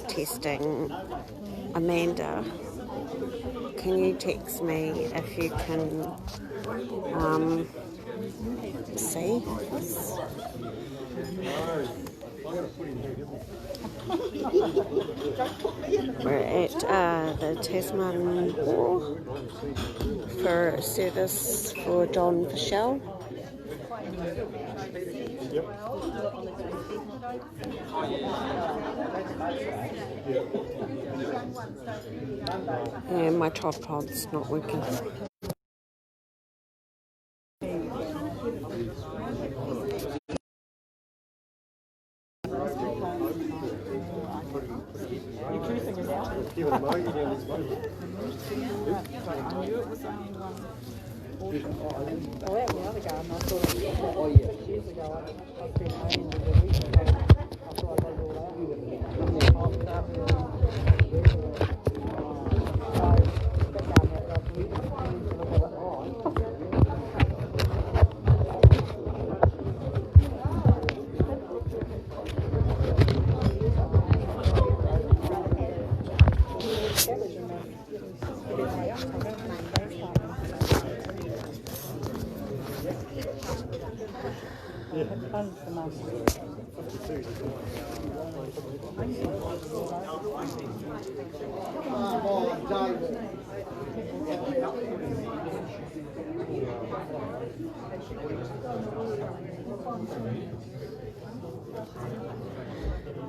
Testing. Amanda, can you text me if you can see this? We're at the Tasman Hall for a service for John Fauchelle. And my tripod's not working.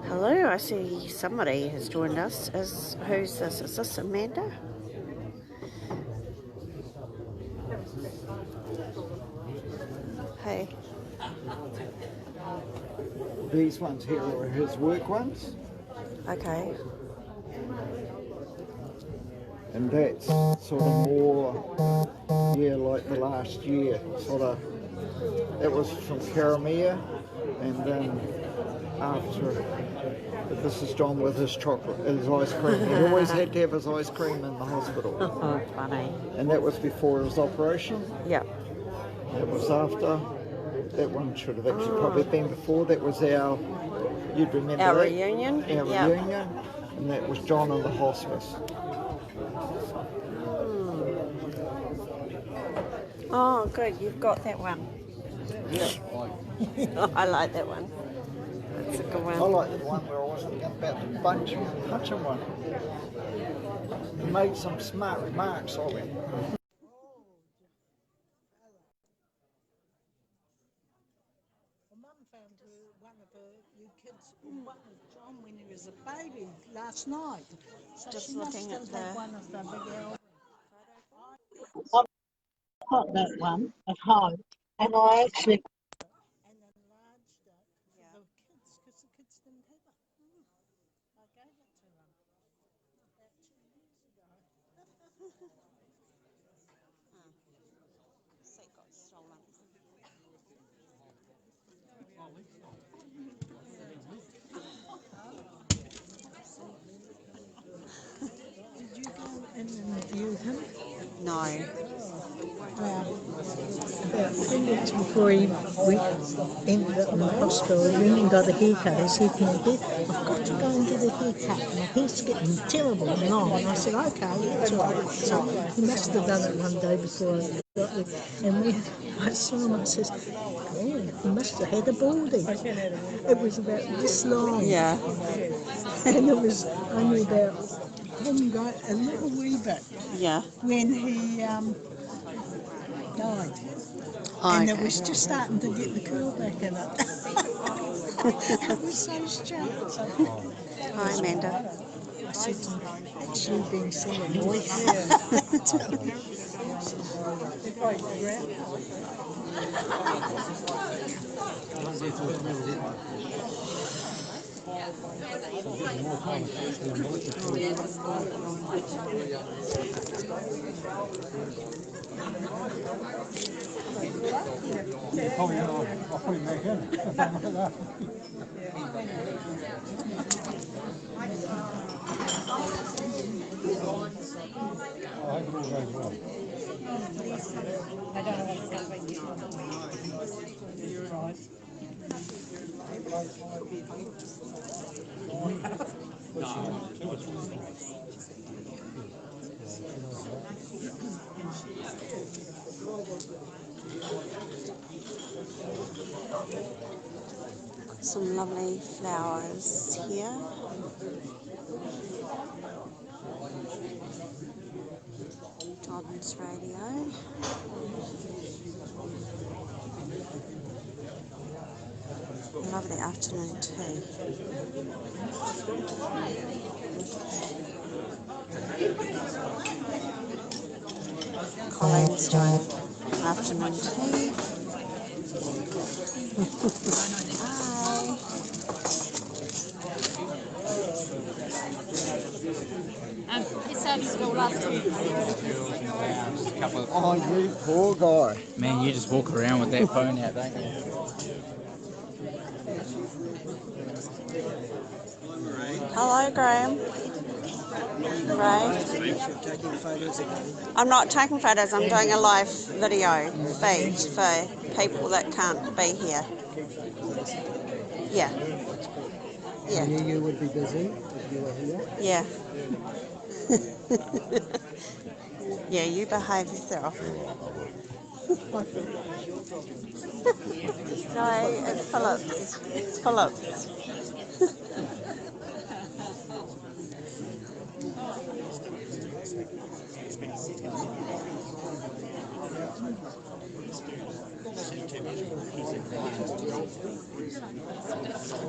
Hello, I see somebody has joined us. Who's this? Is this Amanda? Hey. These ones here are his work ones. Okay. And that's sort of more, like the last year, sort of, it was from Karamea, and then after, this is John with his chocolate, his ice cream. He always had to have his ice cream in the hospital. Oh, funny. And that was before his operation. Yep. It was after. That one should have actually probably been before. That was our, you'd remember Our that? reunion? Our reunion. And that was John in the hospice. Oh, good. You've got that one. Yeah. I like that one. That's a good one. I like the one where I was thinking about the punching one. He made some smart remarks of it. Mum found one of her kids, one of John when he was a baby last night. So Just she must looking have at had the one of the big elves. I've got that one at home, and I actually enlarged it for the kids because the kids didn't have it. I gave it to them about 2 years ago. seat got stolen. Did you go in and view him? No. Well, about 3 weeks before he ended up in the hospital, he went and got a haircut. He said to me, I've got to go and get a haircut. My hair's getting terrible and long. And I said, okay, that's all right. So he must have done it one day before I got there. And when I saw him, I said, oh, he must have had a baldy. It was about this long. Yeah. And it was only about a little wee bit Yeah. when he died. Oh, And okay. it was just starting to get the curl back in it. It was so strange. Hi, Amanda. I said to him, actually being silly boy. Oh yeah, I'll put him back in. I hope it all goes well. I don't know what it's going to be. Right. Some lovely flowers here. God's radio. Lovely afternoon tea. Colleen's doing afternoon tea. Hi. He started school last week. Oh, you poor guy. Man, you just walk around with that phone out, don't you? Hello, Graham. Ray. I'm not taking photos, I'm doing a live video feed for people that can't be here. Yeah. Yeah. You would be busy if you were here. Yeah. Yeah, you behave yourself. No, it's Philip. It's Philip.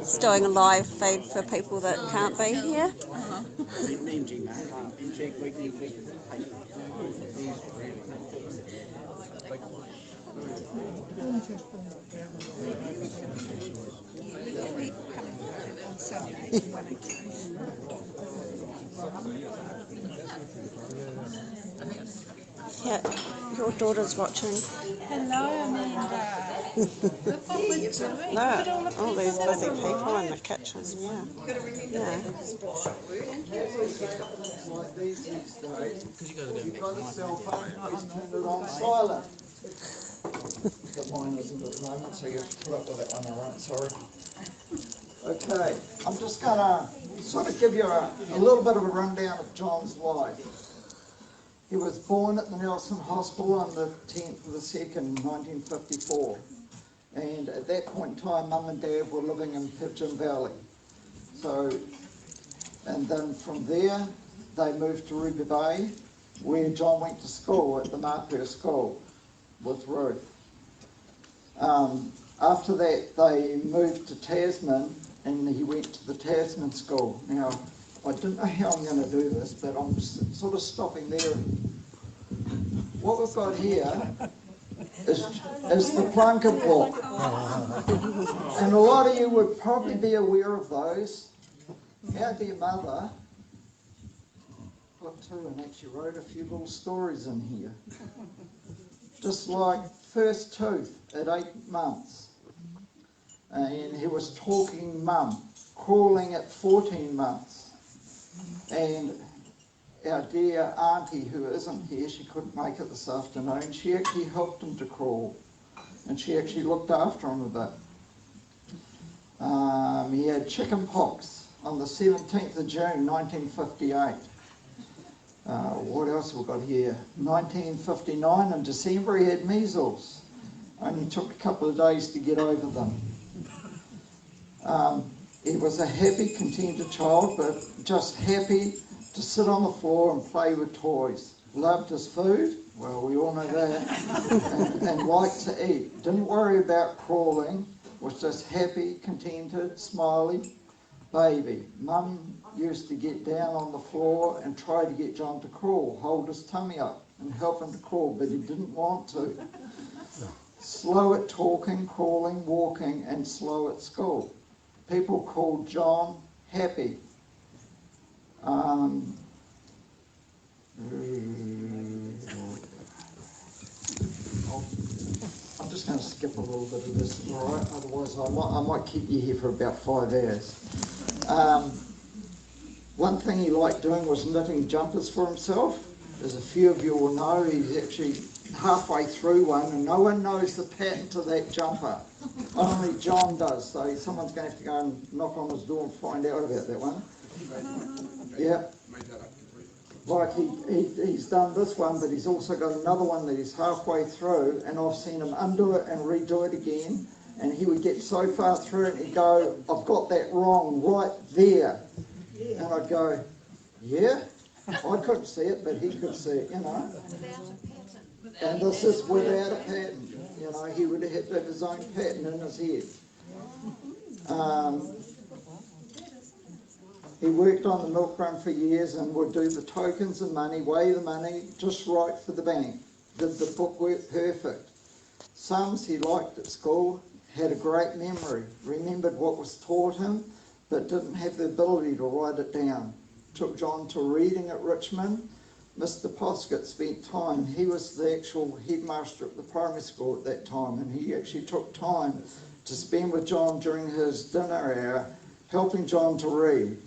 It's doing a live feed for people that can't be here. Yeah, your daughter's watching. Hello, Amanda. Look what we're doing. Look, all these busy people in the kitchen. Yeah. Yeah. Like these days, you've got a cell phone, please turn it on silent. But mine isn't at the moment, so you have to put up with that one, alright, sorry. Okay, I'm just going to sort of give you a little bit of a rundown of John's life. He was born at the Nelson Hospital on the 10th of the 2nd, 1954. And at that point in time, Mum and Dad were living in Pigeon Valley. So, and then from there, they moved to Ruby Bay, where John went to school at the Marker School with Ruth. After that, they moved to Tasman, and he went to the Tasman school. Now, I don't know how I'm going to do this, but I'm sort of stopping there. What we've got here is the Plunkett book. And a lot of you would probably be aware of those. Our dear mother flipped through and actually wrote a few little stories in here. Just like first tooth at 8 months. And he was talking mum, crawling at 14 months. And our dear auntie, who isn't here, she couldn't make it this afternoon, she actually helped him to crawl. And she actually looked after him a bit. He had chicken pox on the 17th of June, 1958. What else have we got here? 1959 in December he had measles. Only took a couple of days to get over them. He was a happy, contented child, but just happy to sit on the floor and play with toys. Loved his food, well, we all know that, and liked to eat. Didn't worry about crawling, was just happy, contented, smiley baby. Mum used to get down on the floor and try to get John to crawl, hold his tummy up and help him to crawl, but he didn't want to. Slow at talking, crawling, walking, and slow at school. People called John happy. I'm just going to skip a little bit of this, all right? Otherwise I might keep you here for about 5 hours. One thing he liked doing was knitting jumpers for himself. As a few of you will know, he's actually halfway through one, and no one knows the pattern to that jumper. Only John does, so someone's going to have to go and knock on his door and find out about that one. Yeah. Like he's done this one, but he's also got another one that he's halfway through, and I've seen him undo it and redo it again, and he would get so far through it and he'd go, I've got that wrong right there. And I'd go, yeah? I couldn't see it, but he could see it, you know. And this is without a pattern. You know, he would have to have his own pattern in his head. He worked on the milk run for years and would do the tokens of money, weigh the money just right for the bank. Did the bookwork perfect. Sums he liked at school, had a great memory, remembered what was taught him, but didn't have the ability to write it down. Took John to reading at Richmond. Mr. Poskett spent time. He was the actual headmaster at the primary school at that time, and he actually took time to spend with John during his dinner hour, helping John to read.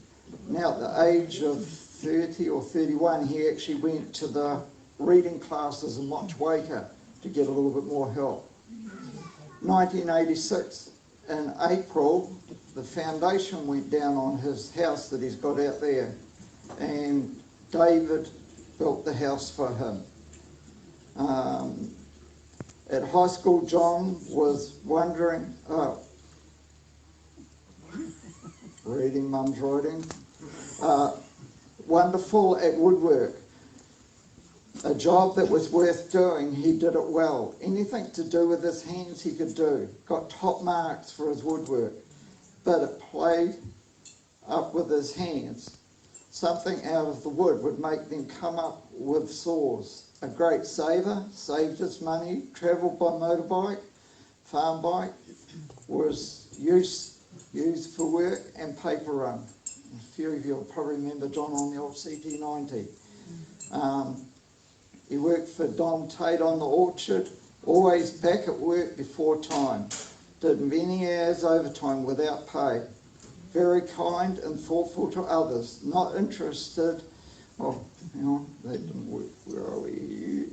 Now, at the age of 30 or 31, he actually went to the reading classes in Mochwaka to get a little bit more help. 1986, in April, the foundation went down on his house that he's got out there, and David built the house for him. At high school, John was wondering, reading mum's writing, wonderful at woodwork. A job that was worth doing, he did it well. Anything to do with his hands he could do. Got top marks for his woodwork. But it played up with his hands. Something out of the wood would make them come up with saws. A great saver, saved his money, travelled by motorbike, farm bike, was used for work and paper run. A few of you will probably remember John on the old CT90. He worked for Don Tate on the orchard, always back at work before time. Did many hours overtime without pay. Very kind and thoughtful to others, not interested. Oh, hang on, that didn't work. Where are we?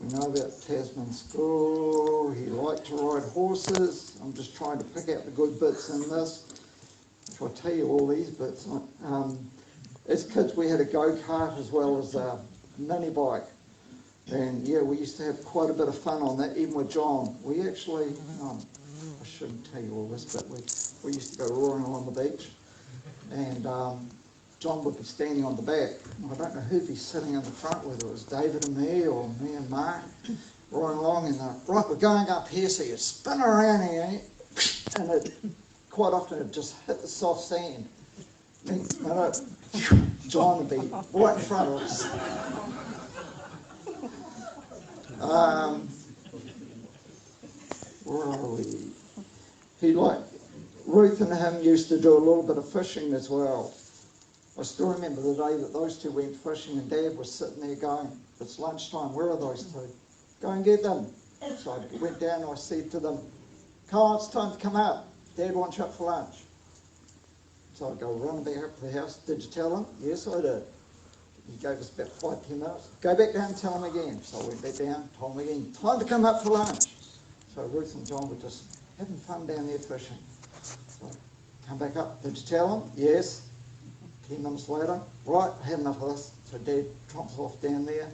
We know about Tasman school. He liked to ride horses. I'm just trying to pick out the good bits in this. If I tell you all these bits, as kids we had a go-kart as well as a mini bike. And yeah, we used to have quite a bit of fun on that, even with John. We actually, I shouldn't tell you all this, but we used to go roaring along the beach, and John would be standing on the back. I don't know who'd be sitting in the front, whether it was David and me or me and Mark, roaring along, and right, we're going up here, so you spin around here, and it, quite often it just hit the soft sand. Next minute, John would be right in front of us. Where are we? Ruth and him used to do a little bit of fishing as well. I still remember the day that those two went fishing and Dad was sitting there going, it's lunchtime, where are those two? Go and get them. So I went down and I said to them, come on, it's time to come up. Dad wants you up for lunch. So I go running back up to the house. Did you tell him? Yes, I did. He gave us about 5-10 minutes. Go back down and tell him again. So I went back down, told him again, time to come up for lunch. So Ruth and John were just having fun down there fishing. So come back up. Did you tell him? Yes. 10 minutes later, right, I had enough of this. So Dad tromps off down there.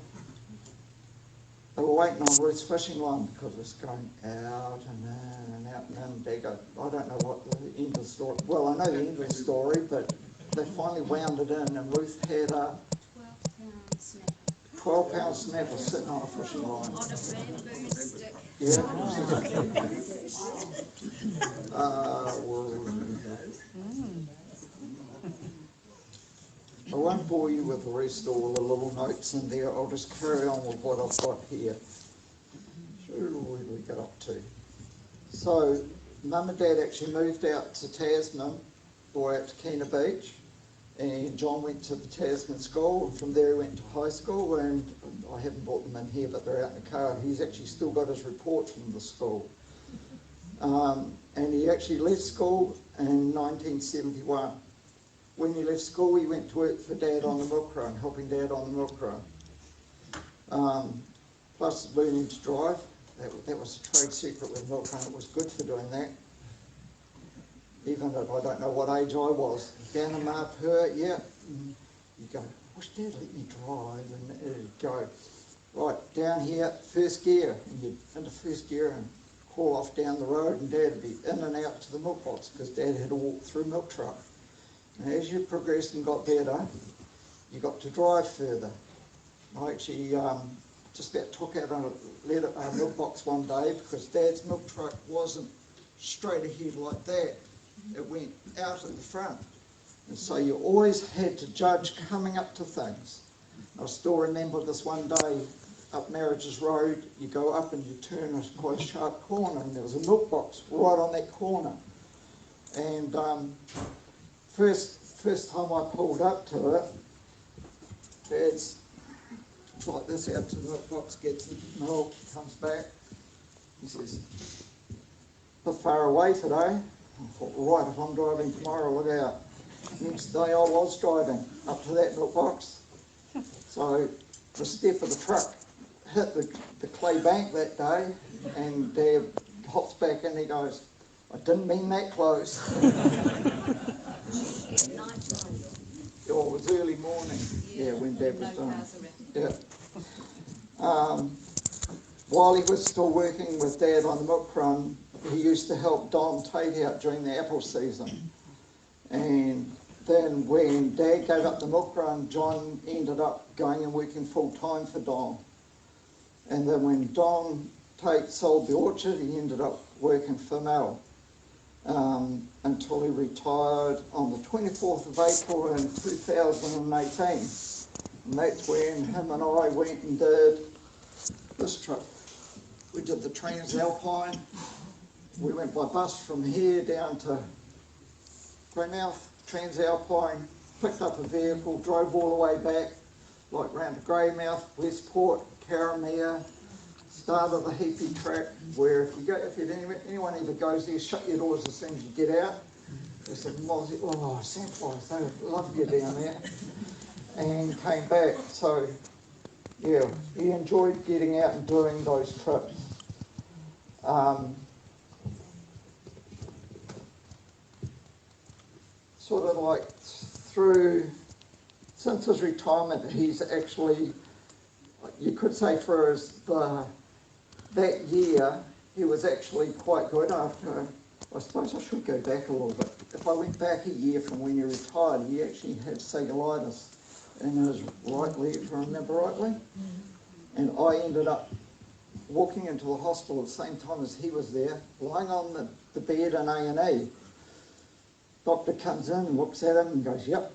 They were waiting on Ruth's fishing line because it's going out and in and out and in. And Dad goes, I don't know what the end of the story. Well, I know the end of the story, but they finally wound it in, and Ruth had a 12-pound snapper sitting on a fishing line. On a bamboo stick. Yeah. I won't bore you with the rest of all the little notes in there. I'll just carry on with what I've got here. Where do we get up to? So, Mum and Dad actually moved out to Tasman, or out to Kena Beach, and John went to the Tasman school, and from there he went to high school, and I haven't brought them in here, but they're out in the car. He's actually still got his reports from the school. And he actually left school in 1971. When he left school, he went to work for Dad on the milk run, helping Dad on the milk run. plus learning to drive. That was a trade secret with milk run. It was good for doing that. Even if I don't know what age I was. Down in Marpur, yeah. You go, wish Dad let me drive, and it'd go. Right, down here, first gear, and you'd into first gear and crawl off down the road, and Dad would be in and out to the milk box, because Dad had to walk through milk truck. And as you progressed and got better, you got to drive further. I actually just about took out a milk box one day, because Dad's milk truck wasn't straight ahead like that. It went out at the front. And so you always had to judge coming up to things. I still remember this one day up Marriages Road, you go up and you turn a quite sharp corner, and there was a milk box right on that corner. And first time I pulled up to it, Dad's like this out to the milk box, gets the milk, comes back. He says, "A bit far away today." I thought, right, if I'm driving tomorrow, look out. Next day I was driving up to that milk box. So the step of the truck hit the clay bank that day, and Dad hops back in, he goes, "I didn't mean that close." It was early morning, yeah, when Dad was done. Yeah. While he was still working with Dad on the milk run, he used to help Don Tate out during the apple season. And then when Dad gave up the milk run, John ended up going and working full time for Don. And then when Don Tate sold the orchard, he ended up working for Mel until he retired on the 24th of April in 2018. And that's when him and I went and did this trip. We did the Transalpine. We went by bus from here down to Greymouth, Transalpine, picked up a vehicle, drove all the way back, like round to Greymouth, Westport, Karamea, started the Heapy track, where if anyone ever goes there, shut your doors as soon as you get out. There's some mozzie, sandflies, they love you down there. And came back, so yeah, he enjoyed getting out and doing those trips. Sort of like since his retirement, he's actually, you could say for that year, he was actually quite good after, I suppose I should go back a little bit. If I went back a year from when he retired, he actually had cellulitis in his right leg, if I remember rightly. And I ended up walking into the hospital at the same time as he was there, lying on the bed in A&E. Doctor comes in and looks at him and goes, "Yep,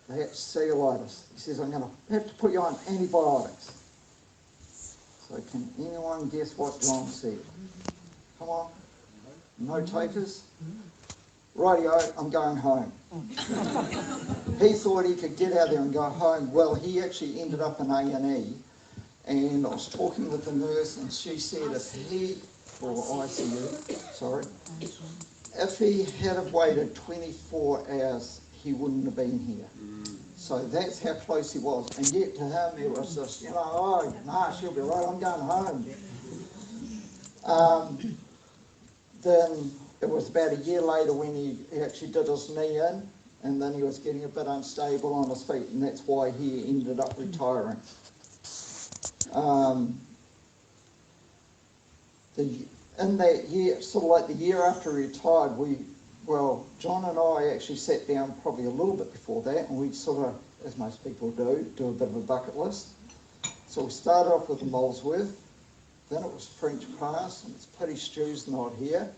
that's cellulitis." He says, "I'm going to have to put you on antibiotics." So can anyone guess what John said? Come on. No takers? Rightio, I'm going home. He thought he could get out there and go home. Well, he actually ended up in A&E, and I was talking with the nurse, and she said if he had have waited 24 hours, he wouldn't have been here. So that's how close he was. And yet to him, it was just, she'll be right, I'm going home. Then it was about a year later when he actually did his knee in, and then he was getting a bit unstable on his feet, and that's why he ended up retiring. In that year, sort of like the year after he retired, John and I actually sat down probably a little bit before that, and we sort of, as most people do a bit of a bucket list. So we started off with the Molesworth, then it was French Pass, and it's pity Stu's not here,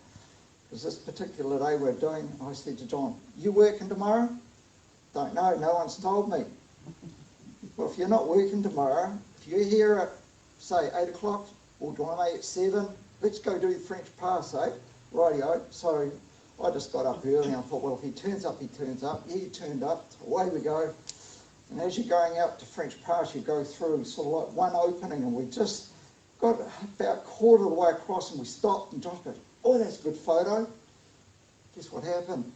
because this particular day we're doing, I said to John, "You working tomorrow?" "Don't know, no one's told me." "Well, if you're not working tomorrow, if you're here at, say, 8 o'clock, or do you want to make it 7? Let's go do the French Pass, eh?" Rightio. So I just got up early and I thought, well, if he turns up, he turns up. He turned up, so away we go. And as you're going out to French Pass, you go through sort of like one opening, and we just got about a quarter of the way across, and we stopped, and Josh goes, "Oh, that's a good photo." Guess what happened?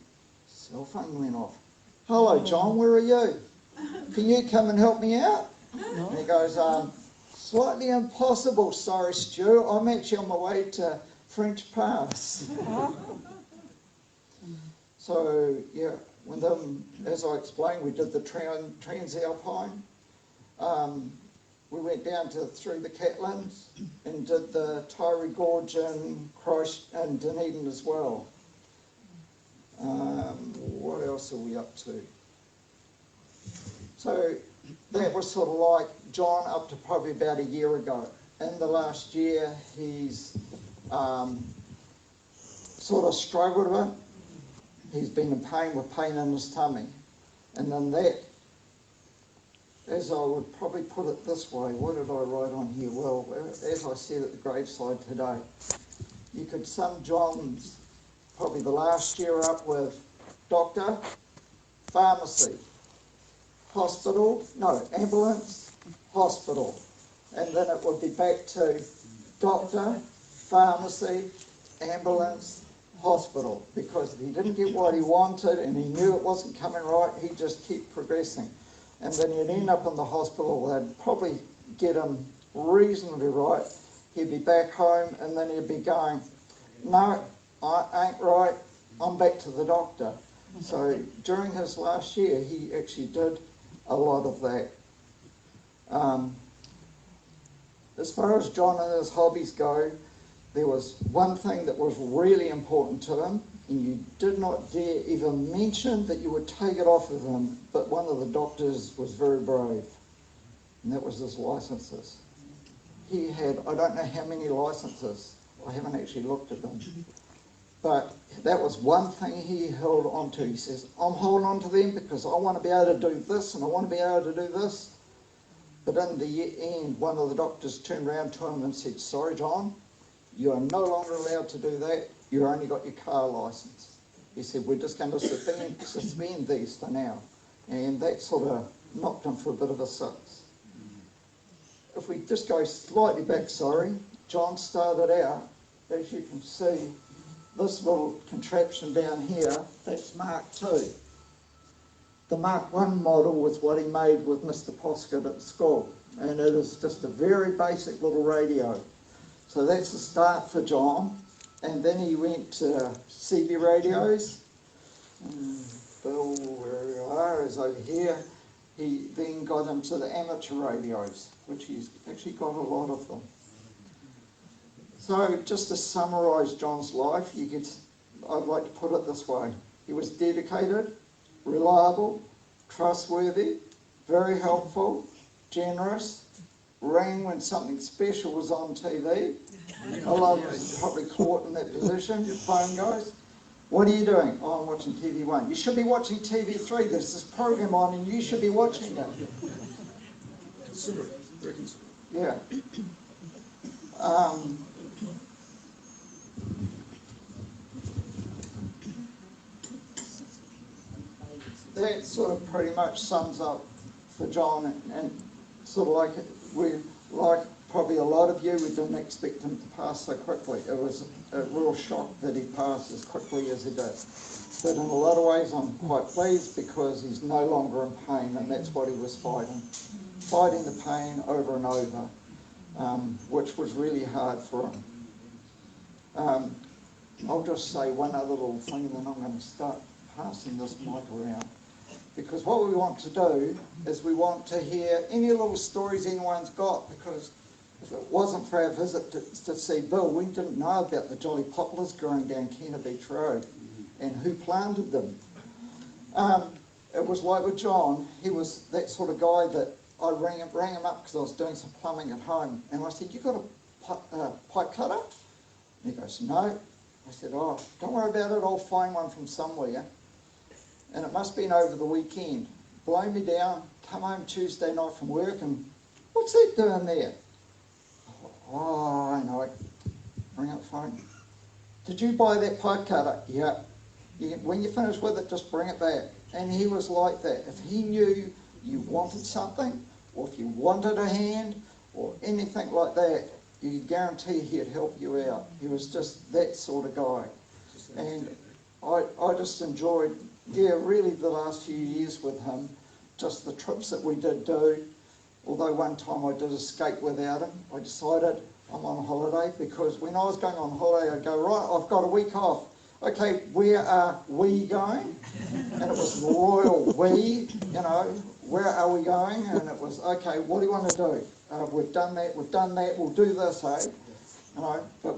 Cell phone went off. "Hello, John, where are you? Can you come and help me out?" And he goes, Slightly impossible, sorry Stu. I'm actually on my way to French Pass. So yeah, when them, as I explained, we did the Transalpine. We went down through the Catlins and did the Tyree Gorge and Christ and Dunedin as well. What else are we up to? So that was sort of like John up to probably about a year ago. In the last year, he's sort of struggled a bit. He's been in pain with pain in his tummy. And then that, as I would probably put it this way, what did I write on here? Well, as I said at the graveside today, you could sum John's probably the last year up with doctor, pharmacy, hospital, no, ambulance, hospital. And then it would be back to doctor, pharmacy, ambulance, hospital. Because if he didn't get what he wanted and he knew it wasn't coming right, he'd just keep progressing. And then he'd end up in the hospital. They'd probably get him reasonably right. He'd be back home and then he'd be going, no, I ain't right, I'm back to the doctor. So during his last year, he actually did a lot of that. As far as John and his hobbies go, there was one thing that was really important to him, and you did not dare even mention that you would take it off of him, but one of the doctors was very brave, and that was his licenses. He had, I don't know how many licenses, I haven't actually looked at them, but that was one thing he held on to. He says, I'm holding on to them because I want to be able to do this and I want to be able to do this. But in the end, one of the doctors turned around to him and said, sorry, John, you are no longer allowed to do that. You've only got your car licence. He said, we're just going to suspend these for now. And that sort of knocked him for a bit of a six. If we just go slightly back, John started out, as you can see, this little contraption down here, that's Mark II. The Mark I model was what he made with Mr. Poskett at school, and it is just a very basic little radio. So that's the start for John, and then he went to CB radios. Bill, where you are, is over here. He then got into the amateur radios, which he's actually got a lot of them. So just to summarise John's life, I'd like to put it this way. He was dedicated, reliable, trustworthy, very helpful, generous, rang when something special was on TV. A lot of us probably caught in that position. Your phone goes, what are you doing? Oh, I'm watching TV1. You should be watching TV3. There's this program on and you should be watching it. Yeah. That sort of pretty much sums up for John, and sort of like probably a lot of you, we didn't expect him to pass so quickly. It was a real shock that he passed as quickly as he did. But in a lot of ways I'm quite pleased because he's no longer in pain, and that's what he was fighting the pain over and over, which was really hard for him. I'll just say one other little thing and then I'm going to start passing this mic around. Because what we want to do is we want to hear any little stories anyone's got, because if it wasn't for our visit to see Bill, we didn't know about the jolly poplars growing down Kenner Beach Road and who planted them. It was like with John, he was that sort of guy that I rang him up because I was doing some plumbing at home, and I said, you got a pipe cutter? And he goes, no. I said, oh, don't worry about it, I'll find one from somewhere. And it must have been over the weekend. Blow me down, come home Tuesday night from work, and what's that doing there? Oh, I know it. Ring up the phone. Did you buy that pipe cutter? Yeah. When you finish with it, just bring it back. And he was like that. If he knew you wanted something, or if you wanted a hand, or anything like that, you could guarantee he'd help you out. He was just that sort of guy. And I just enjoyed, really the last few years with him, just the trips that we did do, although one time I did escape without him, I decided I'm on holiday, because when I was going on holiday, I'd go, right, I've got a week off. Okay, where are we going? And it was royal we, you know, where are we going? And it was, okay, what do you want to do? We've done that, we'll do this, eh? You know, but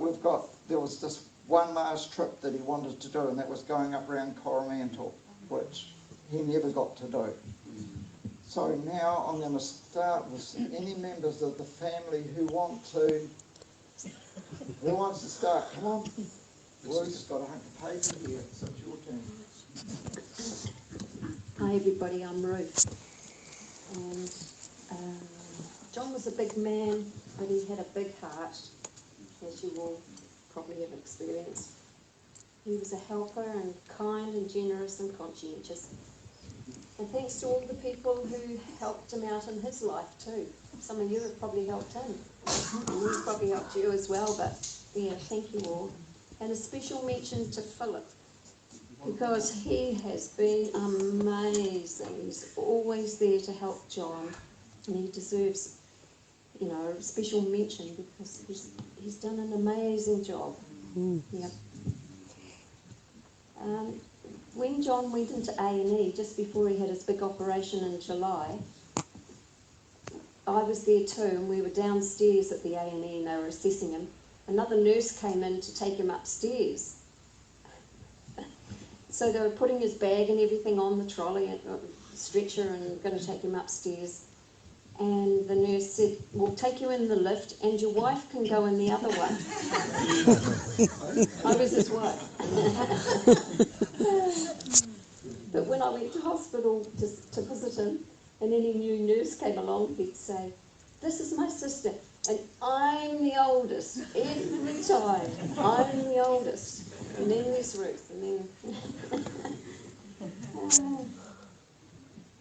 there was this one last trip that he wanted to do, and that was going up around Coromandel, which he never got to do. So now I'm going to start with any members of the family who want to. Who wants to start? Come on. Ruth's got a hunk of paper here, so it's your turn. Hi everybody, I'm Ruth. And John was a big man, but he had a big heart, as you all probably have experienced. He was a helper and kind and generous and conscientious. And thanks to all the people who helped him out in his life too. Some of you have probably helped him. And he's probably helped you as well, but yeah, thank you all. And a special mention to Philip, because he has been amazing. He's always there to help John, and he deserves, you know, a special mention because he's done an amazing job. Yep. When John went into A&E, just before he had his big operation in July, I was there too, and we were downstairs at the A&E and they were assessing him. Another nurse came in to take him upstairs. So they were putting his bag and everything on the trolley, stretcher, and going to take him upstairs. And the nurse said, we'll take you in the lift and your wife can go in the other one. I was his wife. But when I went to hospital to visit him, and any new nurse came along, he'd say, this is my sister, and I'm the oldest, every time. I'm the oldest. And then there's Ruth, and then...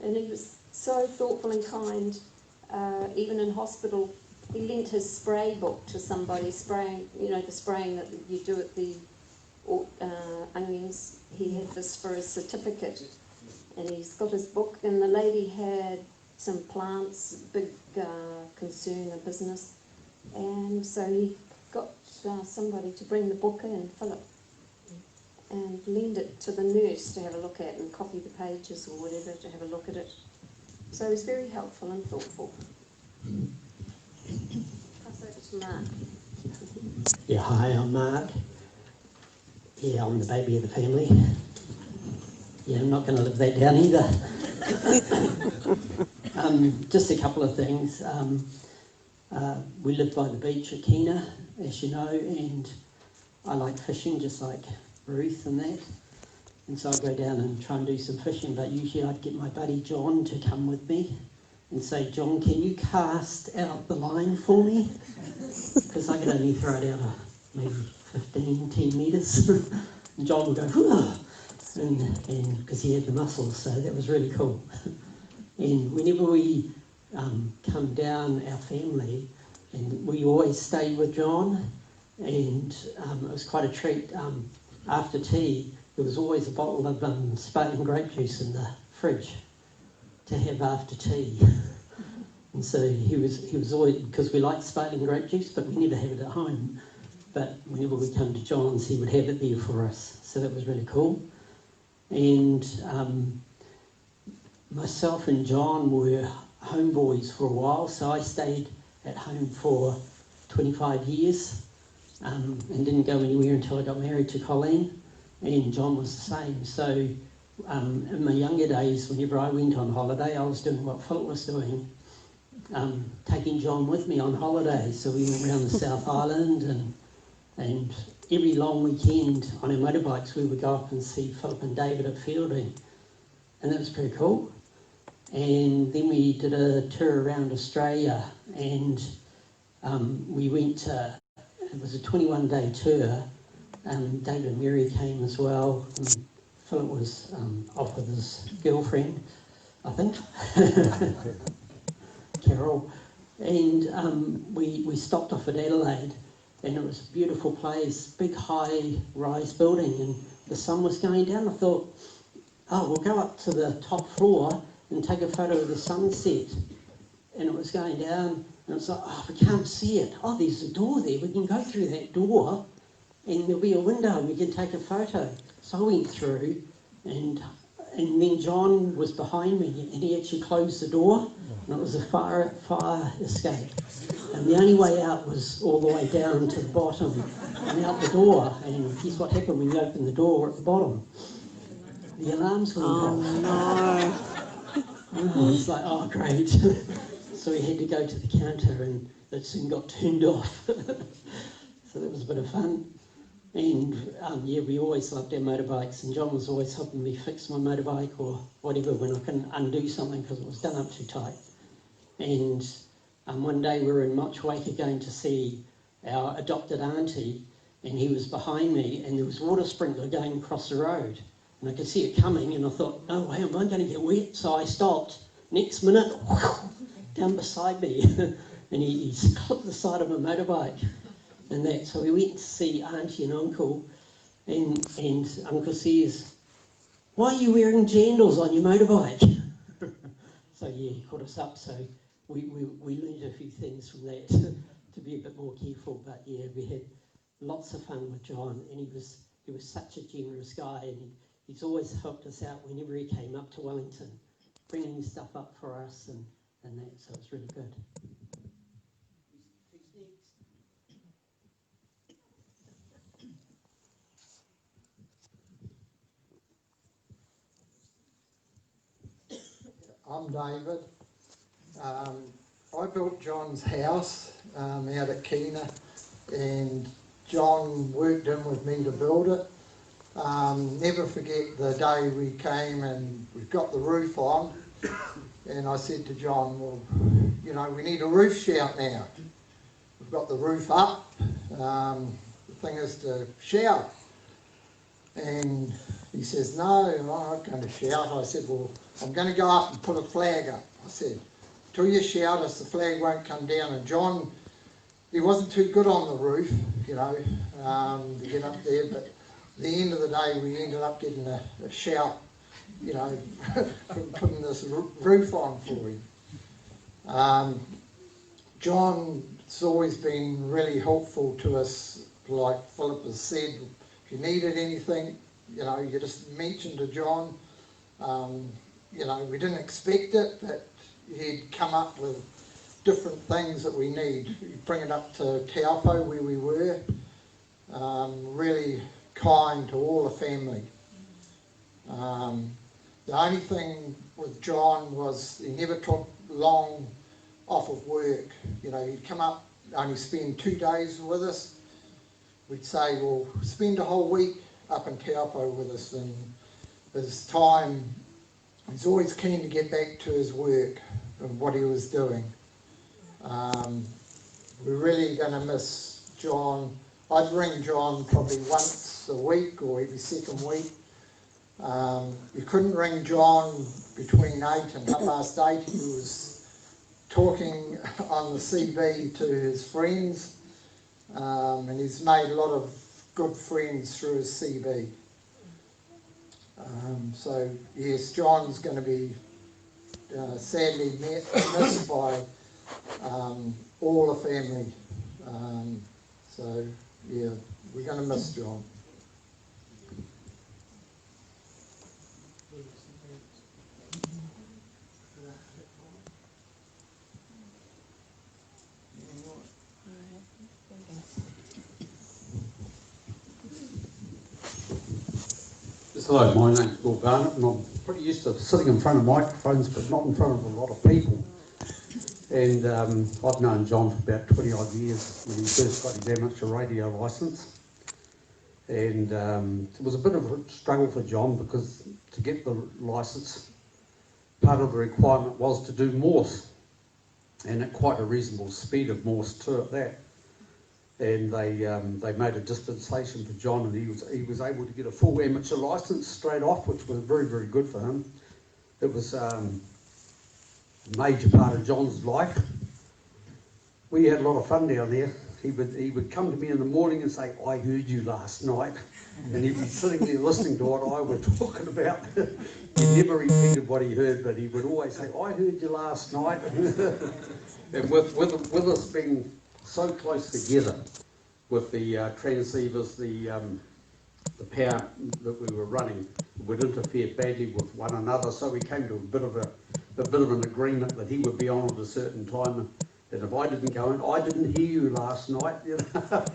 and he was so thoughtful and kind. Even in hospital, he lent his spray book to somebody, spraying, you know, the spraying that you do at the onions. He had this for his certificate, and he's got his book, and the lady had some plants, big concern, a business, and so he got somebody to bring the book in, Philip, and lend it to the nurse to have a look at and copy the pages or whatever to have a look at it. So he's very helpful and thoughtful. Pass over to Mark. Yeah, hi, I'm Mark. Yeah, I'm the baby of the family. Yeah, I'm not going to live that down either. Just a couple of things. We live by the beach at Kina, as you know, and I like fishing just like Ruth and that. And so I go down and try and do some fishing, but usually I'd get my buddy John to come with me and say, John, can you cast out the line for me? Because I could only throw it out maybe 15, 10 metres. And John would go, whoa, and because he had the muscles, so that was really cool. And whenever we come down, our family, and we always stay with John, and it was quite a treat. After tea, there was always a bottle of sparkling grape juice in the fridge to have after tea. And so he was always, because we like sparkling grape juice, but we never have it at home. But whenever we come to John's, he would have it there for us. So that was really cool. And myself and John were homeboys for a while, so I stayed at home for 25 years and didn't go anywhere until I got married to Colleen, and John was the same. So in my younger days, whenever I went on holiday, I was doing what Philip was doing, taking John with me on holiday. So we went around the South Island, and every long weekend on our motorbikes we would go up and see Philip and David at fielding, and that was pretty cool. And then we did a tour around Australia, and we went to, it was a 21-day tour. David and Mary came as well, and Philip was off with his girlfriend, I think, Carol. And we stopped off at Adelaide, and it was a beautiful place, big high-rise building, and the sun was going down. I thought, oh, we'll go up to the top floor and take a photo of the sunset. and it was going down, and it's like, oh, we can't see it. Oh, there's a door there. We can go through that door, and there'll be a window, and we can take a photo. So I went through, and then John was behind me, and he actually closed the door, and it was a fire escape. And the only way out was all the way down to the bottom and out the door. And guess what happened when you opened the door at the bottom? The alarms went off. Oh no. And I was like, oh, great. So we had to go to the counter, and it soon got turned off. So that was a bit of fun. And yeah, we always loved our motorbikes, and John was always helping me fix my motorbike or whatever when I couldn't undo something because it was done up too tight. And one day we were in Mochwaka going to see our adopted auntie, and he was behind me, and there was a water sprinkler going across the road, and I could see it coming, and I thought, no way, am I going to get wet? So I stopped. Next minute, down beside me, and he clipped the side of my motorbike, and that. So we went to see Auntie and Uncle, and Uncle says, why are you wearing jandals on your motorbike? So yeah, he caught us up, so we learned a few things from that to be a bit more careful. But yeah, we had lots of fun with John, and he was such a generous guy, and he's always helped us out whenever he came up to Wellington, bringing stuff up for us and that, so it's really good. I'm David. I built John's house out at Keena, and John worked in with me to build it. Never forget the day we came and we got the roof on, and I said to John, well, you know, we need a roof shout now. We've got the roof up, the thing is to shout. And he says, no, I'm not going to shout. I said, well, I'm going to go up and put a flag up. I said, till you shout us, the flag won't come down. And John, he wasn't too good on the roof, you know, to get up there, but at the end of the day, we ended up getting a shout, you know, from putting this roof on for him. John's always been really helpful to us, like Philip has said. If you needed anything, you know, you just mentioned to John. You know, we didn't expect it, but he'd come up with different things that we need. He'd bring it up to Taupo, where we were. Really kind to all the family. The only thing with John was he never took long off of work. You know, he'd come up, only spend 2 days with us. We'd say, well, spend a whole week up in Taupo with us, and his time, he's always keen to get back to his work and what he was doing. We're really going to miss John. I'd ring John probably once a week or every second week. You couldn't ring John between 8 and 8:30. He was talking on the CB to his friends. And he's made a lot of good friends through his CB. So yes, John's going to be sadly missed by all the family. So yeah, we're going to miss John. Hello, my name's Bill Barnett, and I'm pretty used to sitting in front of microphones, but not in front of a lot of people. And I've known John for about 20 odd years when he first got his amateur radio licence. And it was a bit of a struggle for John because to get the licence, part of the requirement was to do Morse, and at quite a reasonable speed of Morse too at that. And they made a dispensation for John, and he was able to get a full amateur licence straight off, which was very, very good for him. It was a major part of John's life. We had a lot of fun down there. he would come to me in the morning and say, I heard you last night. And he'd be sitting there listening to what I was talking about. He never repeated what he heard, but he would always say, I heard you last night. And with us being so close together with the transceivers, the power that we were running would interfere badly with one another, so we came to a bit of an agreement that he would be on at a certain time, and if I didn't go in, I didn't hear you last night, you know.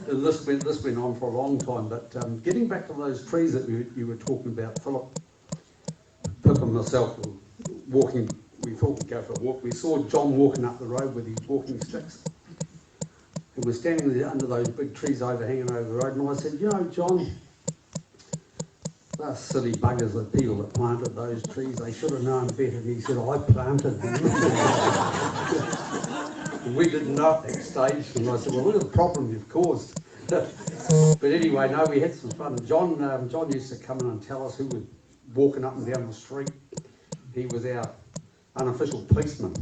And this went on for a long time. But getting back to those trees that you were talking about, Philip, Pip and myself were walking. We thought we'd go for a walk. We saw John walking up the road with his walking sticks. And we're standing there under those big trees overhanging over the road, and I said, you know, John, those silly buggers, the people that planted those trees, they should have known better. And he said, I planted them. And we didn't know at that stage. And I said, well, look at the problem you've caused. But anyway, no, we had some fun. John used to come in and tell us who was walking up and down the street. He was our unofficial policeman.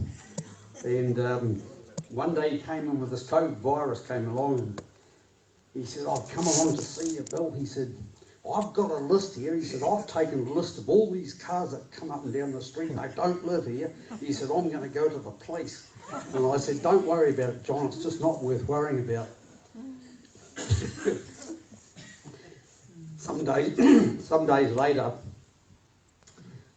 And one day he came in with this COVID virus, came along, and he said, I've come along to see you, Bill. He said, I've got a list here. He said, I've taken a list of all these cars that come up and down the street and they don't live here. He said, I'm going to go to the police. And I said, don't worry about it, John. It's just not worth worrying about. Some days later,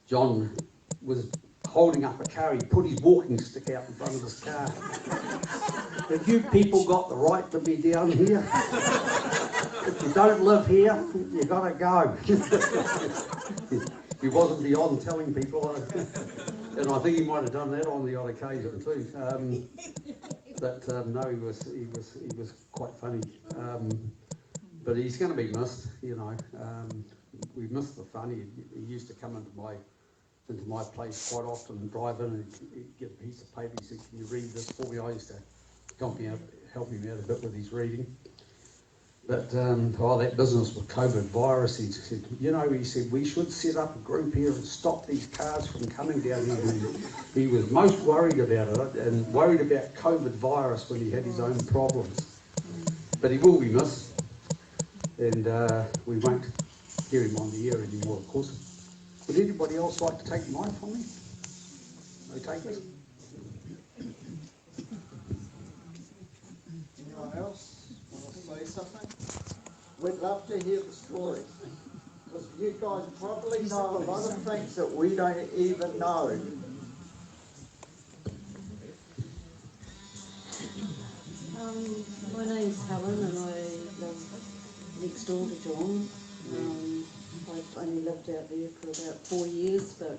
John was holding up a car. He put his walking stick out in front of his car. Have you people got the right to be down here? If you don't live here, you got to go. He wasn't beyond telling people, and I think he might have done that on the odd occasion too. No, he was quite funny. But he's going to be missed, you know. We miss the fun. He used to come into my place quite often and drive in and he'd get a piece of paper. He said, can you read this for me? I used to help him out a bit with his reading. But that business with COVID virus, he said, you know, he said, we should set up a group here and stop these cars from coming down here. And he was most worried about it and worried about COVID virus when he had his own problems. But he will be missed. And we won't hear him on the air anymore, of course. Would anybody else like to take the mic from me? No takers? Anyone else want to say something? We'd love to hear the story. Because you guys probably know a lot of things that we don't even know. My name's Helen and I live next door to John. I've only lived out there for about 4 years, but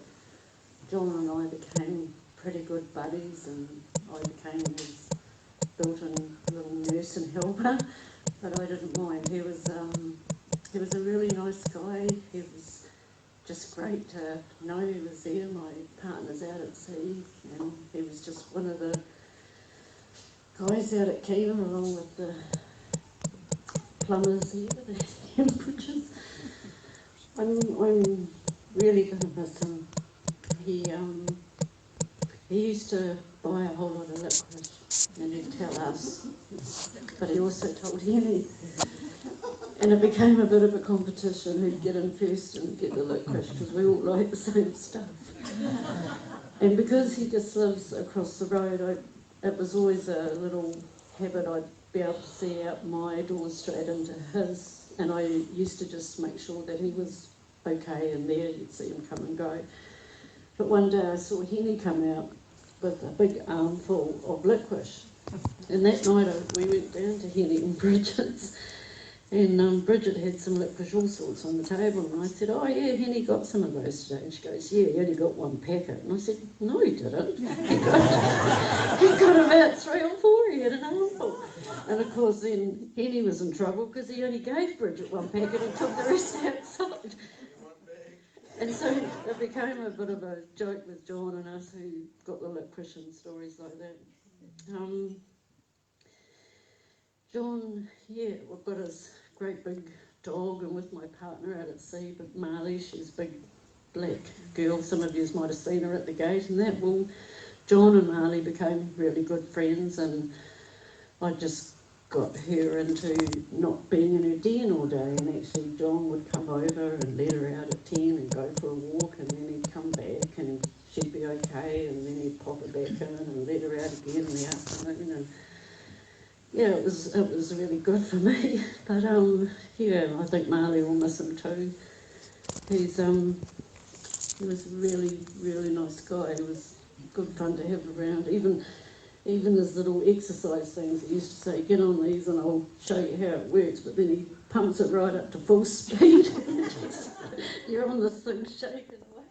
John and I became pretty good buddies and I became his built-in little nurse and helper, but I didn't mind. He was a really nice guy. He was just great to know he was there. My partner's out at sea and he was just one of the guys out at Keenan along with the plumbers here, the temperatures. I'm really going to miss him. He used to buy a whole lot of licorice and he'd tell us, but he also told Henny. And it became a bit of a competition who'd get in first and get the licorice because we all like the same stuff. And because he just lives across the road, it was always a little habit. I'd be able to see out my door straight into his, and I used to just make sure that he was okay in there. You'd see him come and go. But one day I saw Henny come out with a big armful of licorice, and that night we went down to Henny and Bridget's, and Bridget had some licorice all sorts on the table, and I said, oh yeah, Henny got some of those today. And she goes, yeah, he only got one packet. And I said, no he didn't. He got about 3 or 4, he had an armful. And of course then Henny was in trouble because he only gave Bridget one packet and took the rest outside. And so it became a bit of a joke with John and us who got the licorice and stories like that. John, yeah, we've got his great big dog, and with my partner out at sea, but Marley, she's a big black girl. Some of you might have seen her at the gate and that. Well, John and Marley became really good friends, and I just got her into not being in her den all day, and actually John would come over and let her out at 10 and go for a walk, and then he'd come back and she'd be okay, and then he'd pop her back in and let her out again in the afternoon. And yeah, it was really good for me. But yeah, I think Marley will miss him too. He was a really, really nice guy. He was good fun to have around. Even his little exercise things, he used to say, get on these and I'll show you how it works, but then he pumps it right up to full speed. You're on this thing shaking away.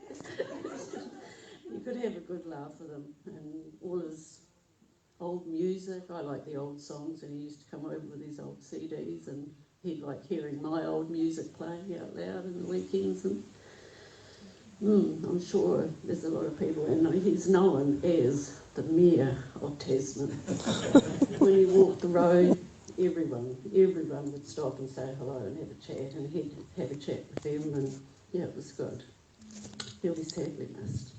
You could have a good laugh with him, and all his old music. I like the old songs, and he used to come over with his old CDs, and he'd like hearing my old music playing out loud in the weekends. And I'm sure there's a lot of people, and he's known as the mayor of Tasman. When he walked the road, everyone would stop and say hello and have a chat, and he'd have a chat with them, and yeah, it was good. He'll be sadly missed.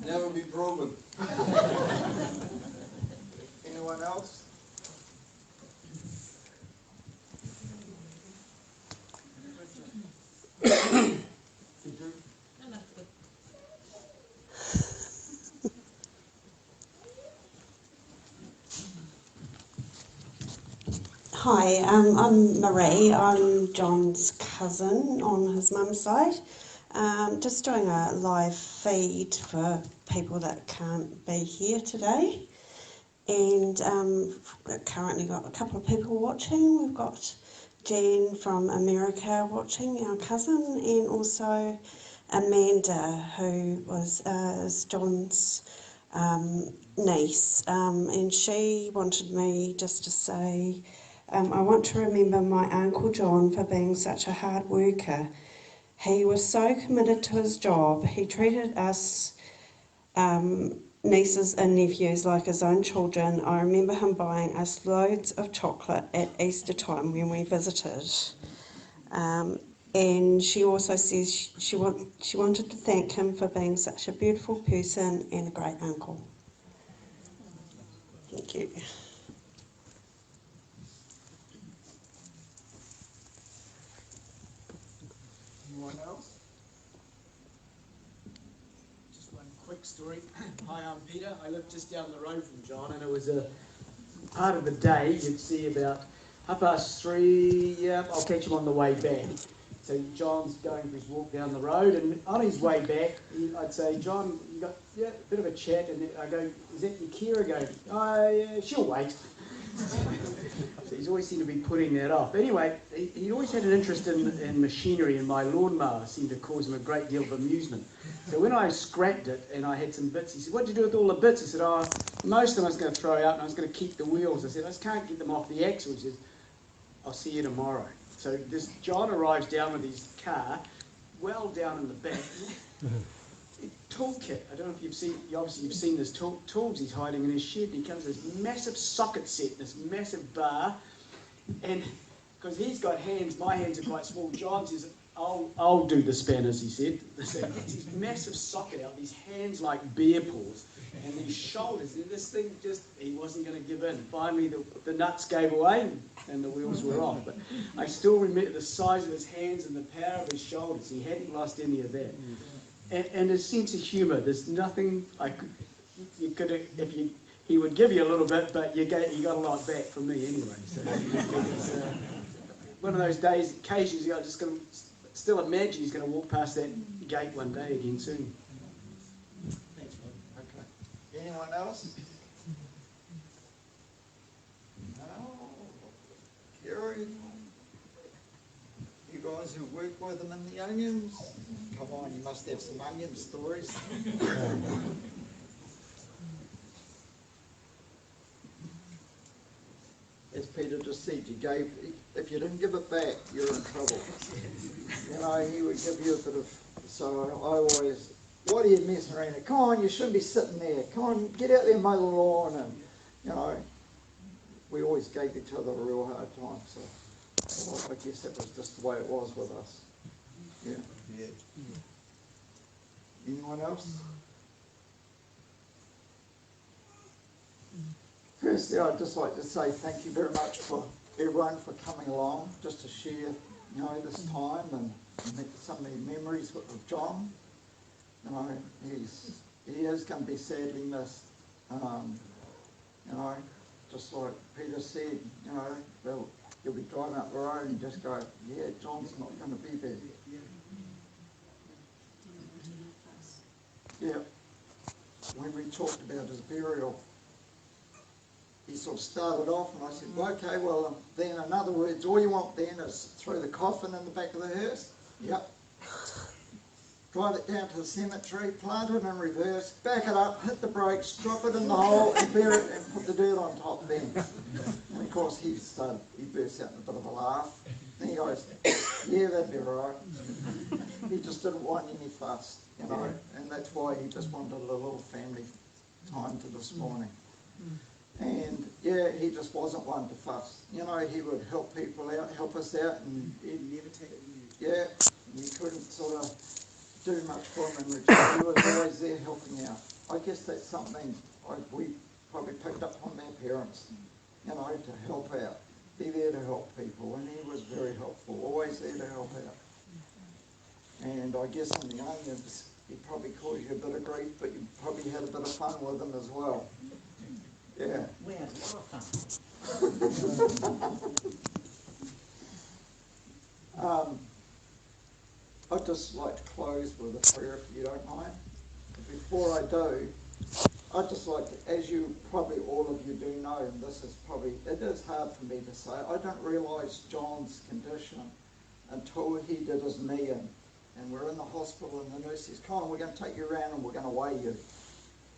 Never be proven. Anyone else? Hi, I'm Marie. I'm John's cousin on his mum's side. Just doing a live feed for people that can't be here today. And we've currently got a couple of people watching. We've got Jen from America watching, our cousin, and also Amanda, who is John's niece. And she wanted me just to say, I want to remember my Uncle John for being such a hard worker. He was so committed to his job. He treated us nieces and nephews like his own children. I remember him buying us loads of chocolate at Easter time when we visited. And she also says she wanted to thank him for being such a beautiful person and a great uncle. Thank you. Anyone else? Just one quick story. Hi, I'm Peter. I live just down the road from John, and it was a part of the day. You'd see about 3:30. Yeah, I'll catch him on the way back. So John's going for his walk down the road, and on his way back, I'd say, John, you got a bit of a chat, and I go, is that your Kira? Going, oh, yeah, she'll wait. So he's always seemed to be putting that off. Anyway, he always had an interest in machinery, and my lawnmower seemed to cause him a great deal of amusement. So when I scrapped it and I had some bits, he said, what did you do with all the bits? I said, oh, most of them I was going to throw out, and I was going to keep the wheels. I said, I just can't get them off the axle. He says, I'll see you tomorrow. So this John arrives down with his car, well down in the back. Toolkit. I don't know if you've seen this tools he's hiding in his shed. He comes with this massive socket set, this massive bar, and because he's got hands, my hands are quite small. John says, I'll do the spanners, he said. So he gets his massive socket out, these hands like bear paws, and these shoulders, and this thing he wasn't going to give in. Finally, the nuts gave away, and the wheels were off. But I still remember the size of his hands and the power of his shoulders. He hadn't lost any of that. And his sense of humour, there's nothing he would give you a little bit, but you got a lot back from me anyway. So it's one of those days, occasions, I'm just going to still imagine he's going to walk past that gate one day again soon. Thanks, man. Okay. Anyone else? No? Gary? You guys who work with them in the onions? Come on, you must have some onion stories. As Peter just said, if you didn't give it back, you're in trouble. You know, he would give you a bit of, so I always, what are you messing around? Come on, you shouldn't be sitting there. Come on, get out there and mow the lawn. And, you know, we always gave each other a real hard time. So well, I guess that was just the way it was with us. Yeah. Anyone else? Firstly, I'd just like to say thank you very much for everyone for coming along, just to share, you know, this time and make some of the memories with John. You know, he is going to be sadly missed. You know, just like Peter said, you know, you'll be driving up the road and just go, yeah, John's not going to be there. Yeah. When we talked about his burial, he sort of started off and I said, well, okay, well, then in other words, all you want then is throw the coffin in the back of the hearse. Yep. Drive it down to the cemetery, plant it in reverse, back it up, hit the brakes, drop it in the hole and bury it and put the dirt on top then. And of course he burst out in a bit of a laugh. Then he goes, yeah, that'd be right. He just didn't want any fuss, you know, and that's why he just wanted a little family time to this morning. And yeah, he just wasn't one to fuss. You know, he would help people out, help us out, and he'd never take it. Yeah, we couldn't sort of do much for him in return. He was always there helping out. I guess that's something we probably picked up from our parents, you know, to help out. Be there to help people, and he was very helpful, always there to help out. And I guess in the young, he probably caused you a bit of grief, but you probably had a bit of fun with him as well. Yeah. We had a lot of fun. I'd just like to close with a prayer if you don't mind. Before I do, I'd just like to, as you probably all of you do know, and this is probably, it is hard for me to say, I don't realise John's condition until he did his knee in. And we're in the hospital and the nurse says, come on, we're going to take you around and we're going to weigh you.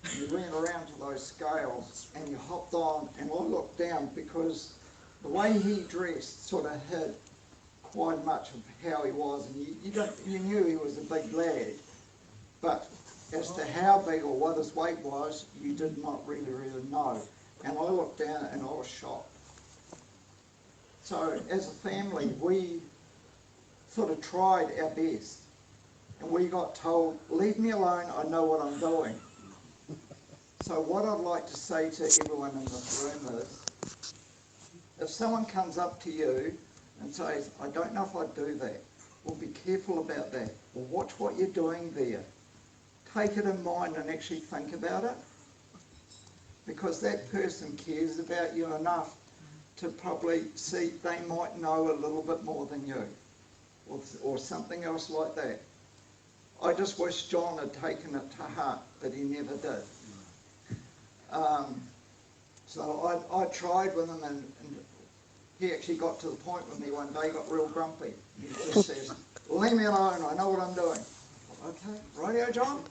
And you went around to those scales and you hopped on, and I looked down because the way he dressed sort of hid quite much of how he was, and you knew he was a big lad, but as to how big or what his weight was, you did not really know. And I looked down and I was shocked. So as a family, we sort of tried our best, and we got told, leave me alone, I know what I'm doing. So what I'd like to say to everyone in this room is, if someone comes up to you and says, I don't know if I'd do that, well, be careful about that. Well, watch what you're doing there. Take it in mind and actually think about it, because that person cares about you enough to probably see they might know a little bit more than you, or something else like that. I just wish John had taken it to heart, but he never did. So I tried with him, and he actually got to the point with me one day, he got real grumpy. He just says, leave me alone, I know what I'm doing. Okay, rightio, John.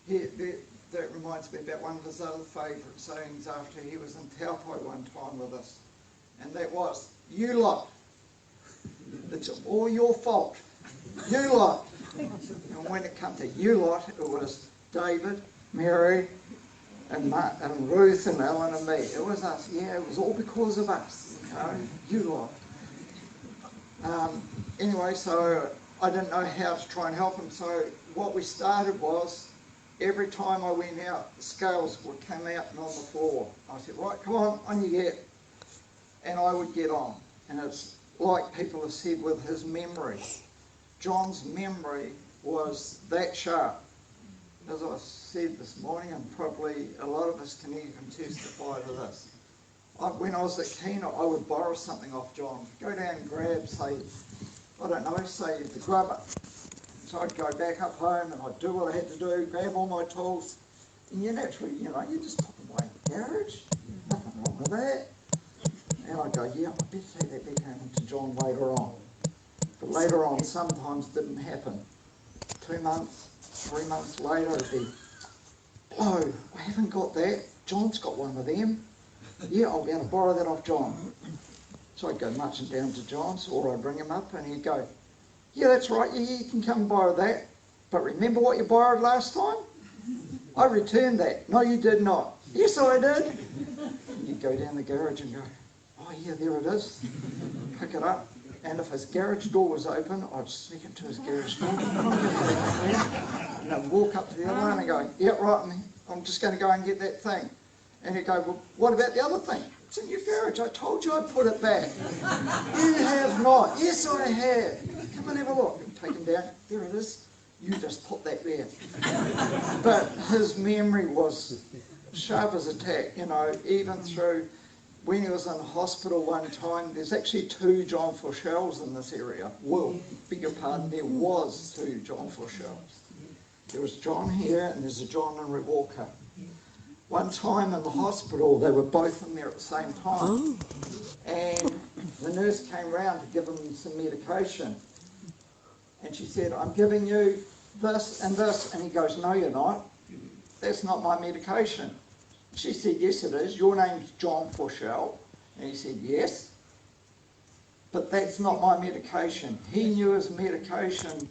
That reminds me about one of his other favourite sayings after he was in Taupo one time with us. And that was, you lot, it's all your fault. You lot. And when it come to you lot, it was David, Mary, and Ruth and Ellen and me. It was us. Yeah, it was all because of us. You lot. Anyway, so I didn't know how to try and help him. So what we started was, every time I went out, the scales would come out and on the floor. I said, right, come on you get. And I would get on. And it's like people have said with his memory. John's memory was that sharp. As I said this morning, and probably a lot of us can even testify to this. When I was at Kena, I would borrow something off John. Go down and grab, say, I don't know, say the grubber. So I'd go back up home and I'd do what I had to do, grab all my tools, and you naturally, you just put them away in the garage. Nothing wrong with that. And I'd go, yeah, I better take that back home to John later on. But later on, sometimes didn't happen. 2 months, 3 months later, it'd be, oh, I haven't got that. John's got one of them. Yeah, I'll be able to borrow that off John. So I'd go marching down to John's, or I'd ring him up and he'd go, yeah, that's right, yeah, you can come and borrow that. But remember what you borrowed last time? I returned that. No, you did not. Yes, I did. And you'd go down the garage and go, oh yeah, there it is. Pick it up. And if his garage door was open, I'd sneak into his garage door. And I'd walk up to the other one and go, yeah, right, I'm just going to go and get that thing. And he'd go, well, what about the other thing? It's in your garage. I told you I'd put it back. You have not. Yes, I have. Come and have a look. And take him down. There it is. You just put that there. But his memory was sharp as a tack, you know, even through when he was in hospital one time. There's actually 2 John Fauchelles in this area. Well, beg your pardon, there was 2 John Fauchelles. There was John here and there's a John in Rewalker. One time in the hospital, they were both in there at the same time. And the nurse came round to give him some medication. And she said, I'm giving you this and this. And he goes, no, you're not. That's not my medication. She said, yes, it is. Your name's John Fauchelle. And he said, yes. But that's not my medication. He knew his medication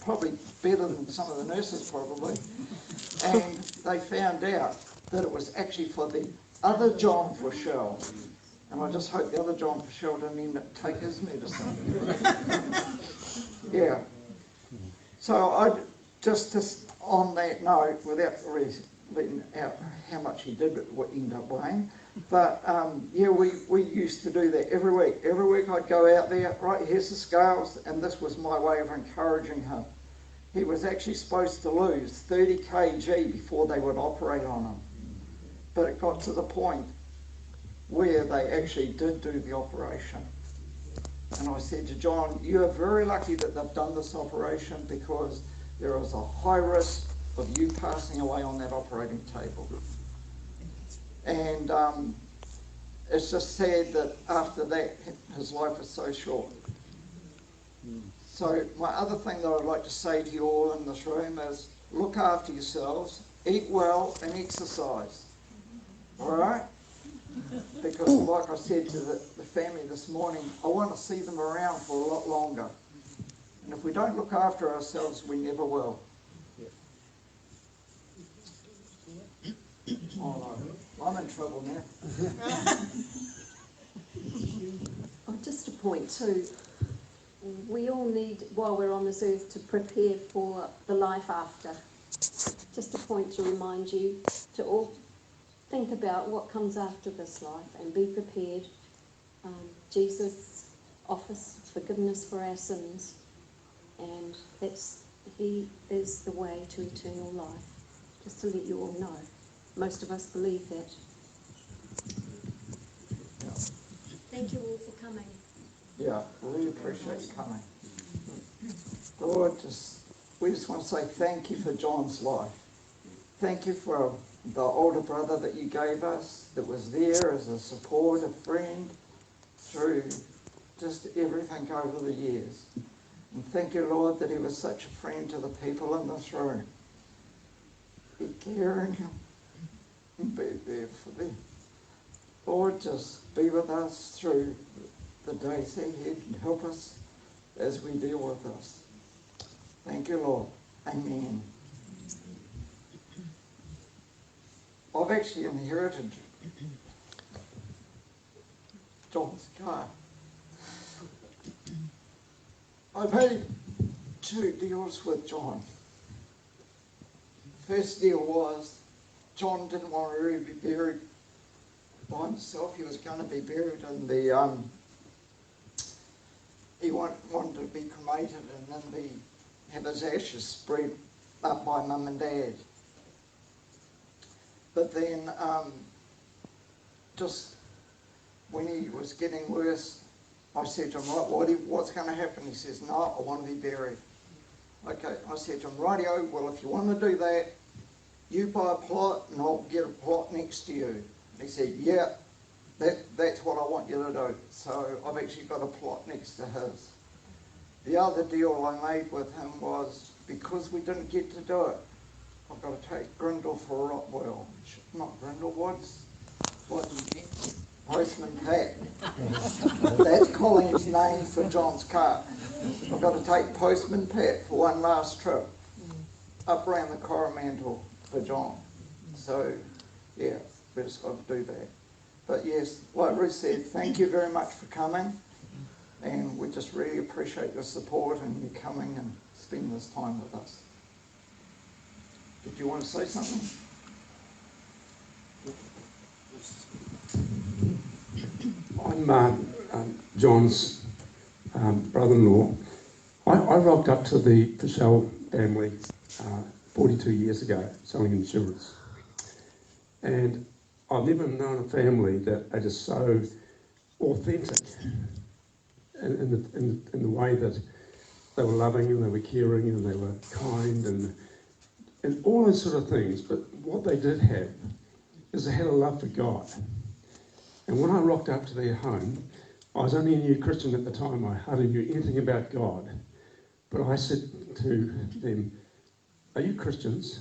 probably better than some of the nurses probably. And they found out that it was actually for the other John Fauchelle. And I just hope the other John Fauchelle didn't end up take his medicine. Yeah. So I just on that note, without really letting out how much he did end up weighing, but yeah, we used to do that every week. Every week I'd go out there, right, here's the scales, and this was my way of encouraging him. He was actually supposed to lose 30 kg before they would operate on him. But it got to the point where they actually did do the operation. And I said to John, you are very lucky that they've done this operation because there is a high risk of you passing away on that operating table. And it's just sad that after that, his life was so short. So my other thing that I'd like to say to you all in this room is look after yourselves, eat well and exercise. All right? Because like I said to the family this morning, I want to see them around for a lot longer. And if we don't look after ourselves, we never will. Oh no, I'm in trouble now. Oh, just a point too. We all need, while we're on this earth, to prepare for the life after. Just a point to remind you to all think about what comes after this life and be prepared. Jesus offers forgiveness for our sins, and He is the way to eternal life. Just to let you all know. Most of us believe that. Thank you all for coming. Yeah, really appreciate you coming. Lord, we just want to say thank you for John's life. Thank you for the older brother that you gave us that was there as a support, a friend, through just everything over the years. And thank you, Lord, that he was such a friend to the people in this room. Be caring and be there for them. Lord, just be with us through the days ahead and help us as we deal with this. Thank you, Lord. Amen. I've actually inherited John's car. I've had 2 deals with John. First deal was John didn't want to really be buried by himself. He was going to be buried in the, he wanted to be cremated and then have his ashes spread up by Mum and Dad. But then, just when he was getting worse, I said to him, right, what's going to happen? He says, no, I want to be buried. Okay, I said to him, rightio, well, if you want to do that, you buy a plot and I'll get a plot next to you. And he said, yeah, that's what I want you to do. So I've actually got a plot next to his. The other deal I made with him was, because we didn't get to do it, I've got to take Grindle for Rotwell. Not Grindle, what's Postman Pat. That's Colleen's name for John's car. I've got to take Postman Pat for one last trip up around the Coromandel for John. So, yeah, we just got to do that. But yes, like Ruth said, thank you very much for coming. And we just really appreciate your support and you coming and spending this time with us. Did you want to say something? I'm John's brother-in-law. I rocked up to the Fauchelle family 42 years ago selling insurance. And I've never known a family that are just so authentic in the way that they were loving and they were caring and they were kind and all those sort of things. But what they did have is they had a love for God. And when I rocked up to their home, I was only a new Christian at the time. I hardly knew anything about God. But I said to them, "Are you Christians?"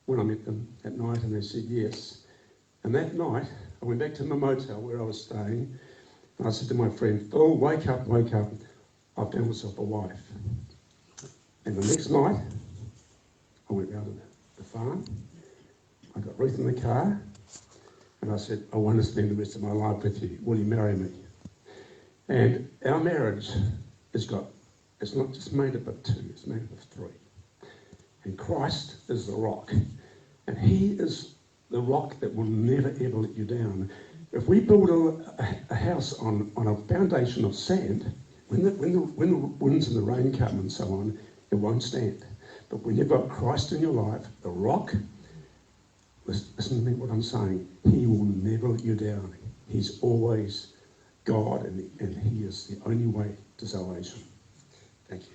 when I met them at night, and they said yes. And that night, I went back to my motel where I was staying, and I said to my friend, "Phil, wake up, I've found myself a wife." And the next night, I went round to the farm, I got Ruth in the car, and I said, "I want to spend the rest of my life with you. Will you marry me?" And our marriage it's not just made up of two, it's made up of three. And Christ is the rock. And he is the rock that will never ever let you down. If we build a house on a foundation of sand, when the winds and the rain come and so on, it won't stand. But when you've got Christ in your life, the rock, listen to me what I'm saying, he will never let you down. He's always God, and he is the only way to salvation. Thank you.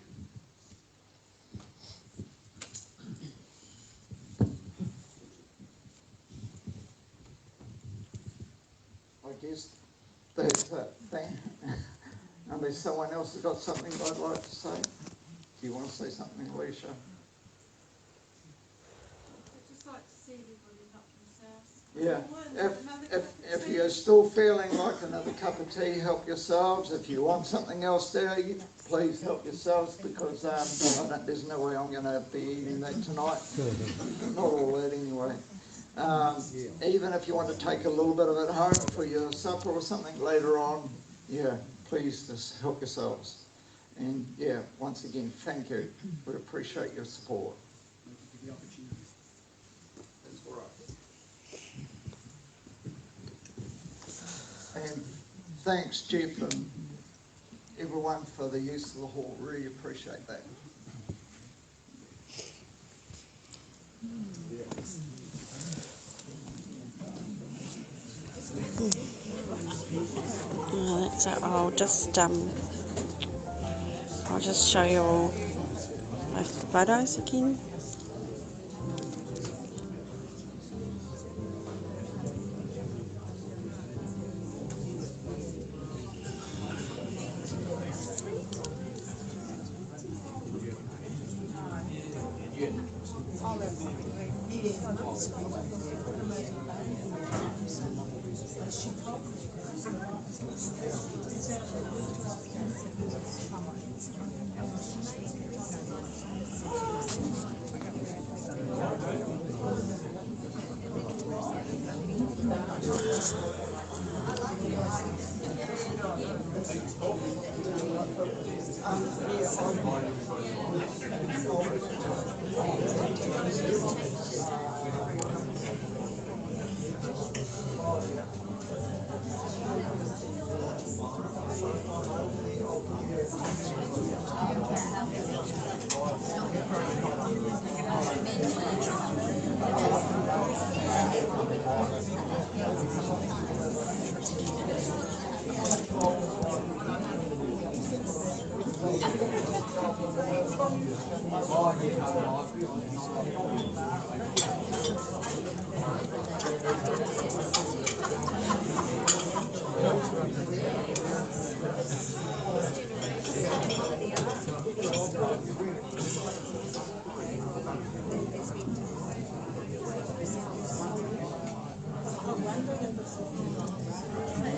I guess that's it then. Unless someone else has got something they'd like to say. Do you want to say something, Alicia? I'd just like to see everybody help themselves. Yeah, if you're still feeling like another cup of tea, help yourselves. If you want something else there, please help yourselves, because there's no way I'm going to be eating that tonight. Not all that anyway. Even if you want to take a little bit of it home for your supper or something later on, yeah, please just help yourselves. And yeah, once again, thank you. We appreciate your support. That's all right. And thanks, Jeff and everyone, for the use of the hall. Really appreciate that. Oh, that's it. I'll just show you all those photos again.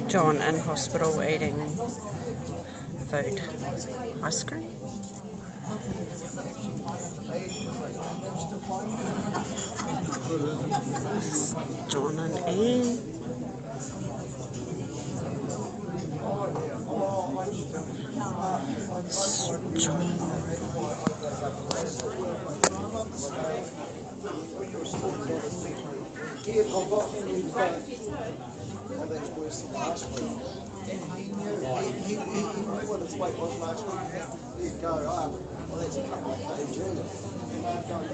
John in hospital eating food. Ice cream. John and Anne. John. Here, I've got that's worse than last week. He knew what his weight was last week. He'd go, oh, well, that's a couple of kg. And I'm going,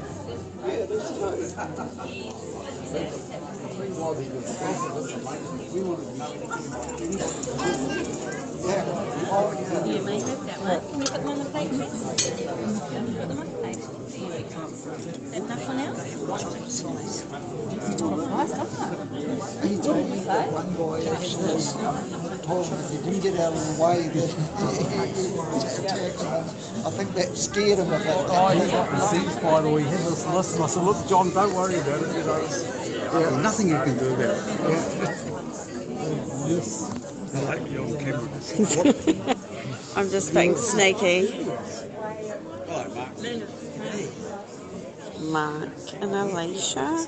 yeah, that's true. Yeah. Oh, yeah. You may have that one. Can you put them on the plate, please? Can you put them on the plate? That enough for now? Nice, come on. He told me that one boy actually told him if he didn't get out of the way that he was attacking him. I think that scared him a bit. Oh, he got disease by the way. He had this list, and I said, look, John, don't worry about it. You know, there's nothing you can do about it. Yes. I like you on camera. I'm just being sneaky. Mark and Alicia.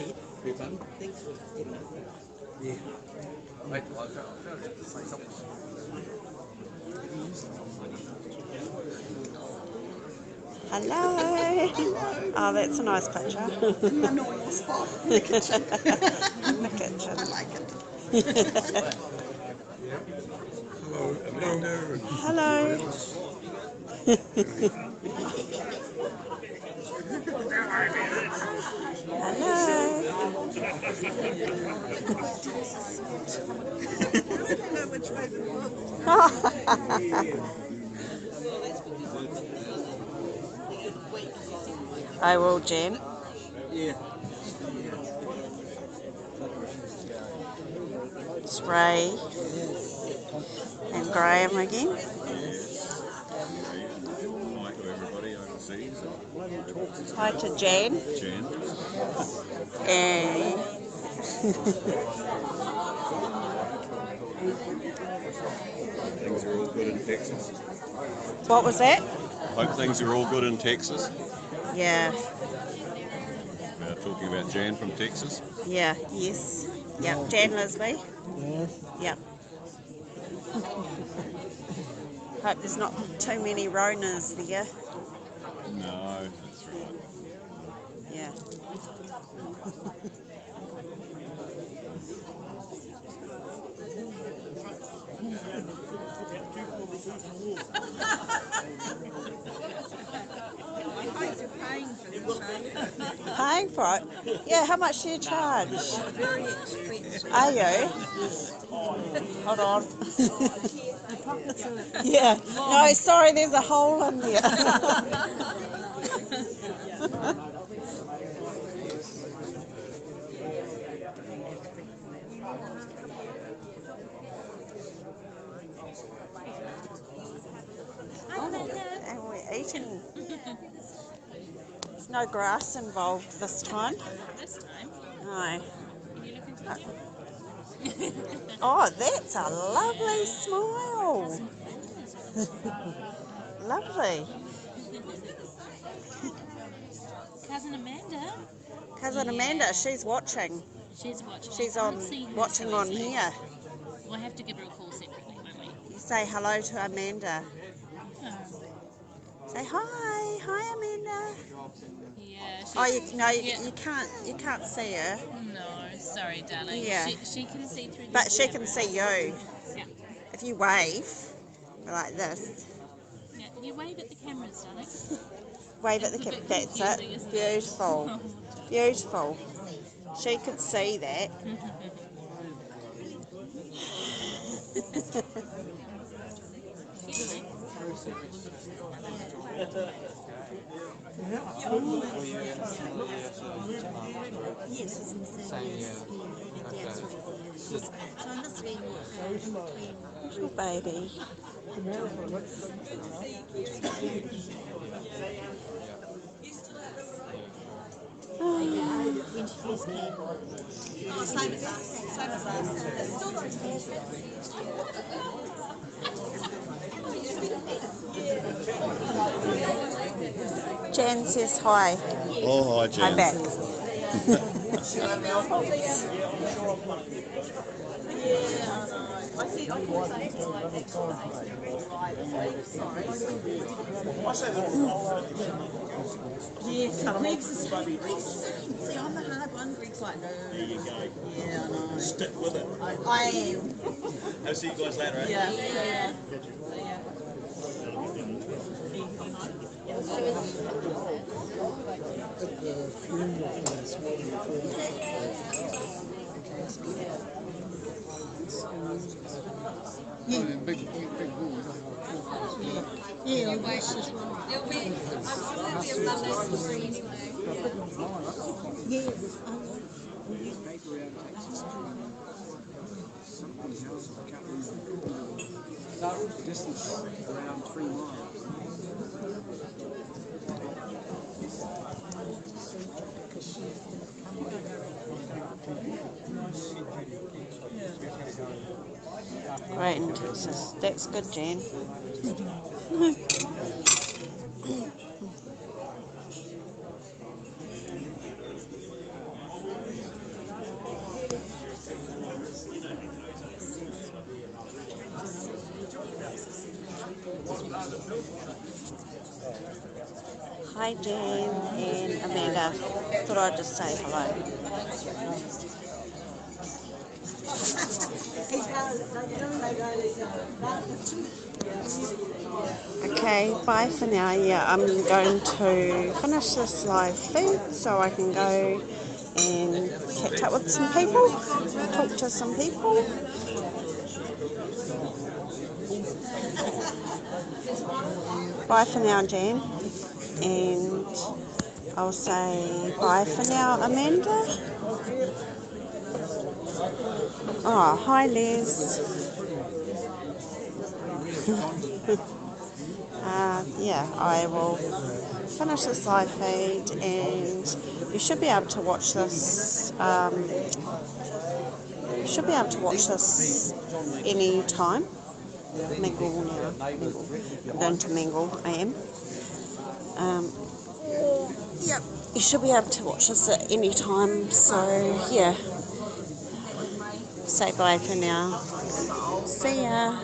Hello. Oh, that's a nice picture. My normal spot in the kitchen. In the kitchen. I like it. Hello. I will, Jen. Yeah. It's Ray and Graham again. Hi to everybody overseas. Hi to Jan. Jan. And Things are all good in Texas. what was that? Hope things are all good in Texas. Yeah, Talking about Jan from Texas. yeah, yes. Yep, Jan Lisby. Yes. Yep. Hope there's not too many Ronas there. No, that's right. Yeah. Paying for it? Yeah, how much do you charge? Very expensive. Are you? Hold on. Yeah. No, sorry, there's a hole in there. And we're eating. There's no grass involved this time. This time. No. Can you look into the Oh, that's a lovely smile. Lovely. Cousin Amanda. Cousin Amanda, she's watching. She's watching. She's I on can't see her watching so on easily. here. We'll have to give her a call separately, won't we? You say hello to Amanda. Oh. Say hi Amanda. Yeah. Oh, you can't see her, No, sorry, darling. Yeah. She can see through. but this she can camera. see you. Yeah. If you wave like this, Yeah. You wave at the cameras, darling. wave at the It's a camera. bit That's confusing, it. isn't it? Beautiful, beautiful. She could see that. Little baby. Jan says hi. Oh, hi, Hi Jan. back. Yes, Greg's the same. See, I'm the hard one. Greg's like, no. There you go. Yeah, I know. Stick with it. I am. I'll see you guys later, eh? Yeah. Yeah. Yeah, I guess as well. It'll be, I'm probably be a Monday story anyway. Yeah, The distance around 3 miles. Right in Texas. That's good, Jan. Hi, Jan and Amanda. Thought I'd just say hello. Okay, bye for now. Yeah, I'm going to finish this live feed so I can go and catch up with some people, talk to some people. Bye for now, Jan. And I'll say bye for now, Amanda. Oh, hi, Les. Yeah, I will finish this live feed and you should be able to watch this. You should be able to watch this any time. Mingle now. Mingle. I'm going to mingle. I am. Yep. You should be able to watch this at any time. So yeah. Say bye for now. See ya.